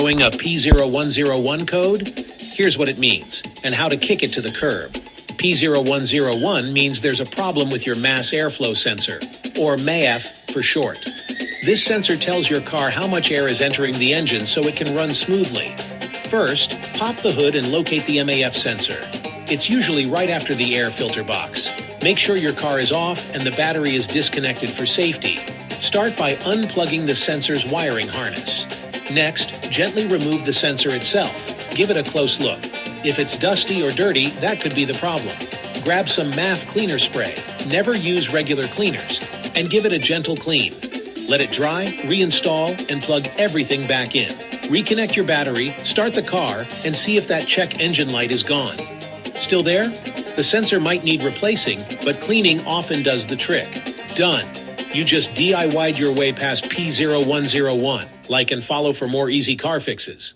Showing a P0101 code? Here's what it means, and how to kick it to the curb. P0101 means there's a problem with your mass airflow sensor, or MAF for short. This sensor tells your car how much air is entering the engine so it can run smoothly. First, pop the hood and locate the MAF sensor. It's usually right after the air filter box. Make sure your car is off and the battery is disconnected for safety. Start by unplugging the sensor's wiring harness. Next, gently remove the sensor itself. Give it a close look. If it's dusty or dirty, that could be the problem. Grab some MAF cleaner spray. Never use regular cleaners. And give it a gentle clean. Let it dry, reinstall, and plug everything back in. Reconnect your battery, start the car, and see if that check engine light is gone. Still there? The sensor might need replacing, but cleaning often does the trick. Done. You just DIY'd your way past P0101. Like and follow for more easy car fixes.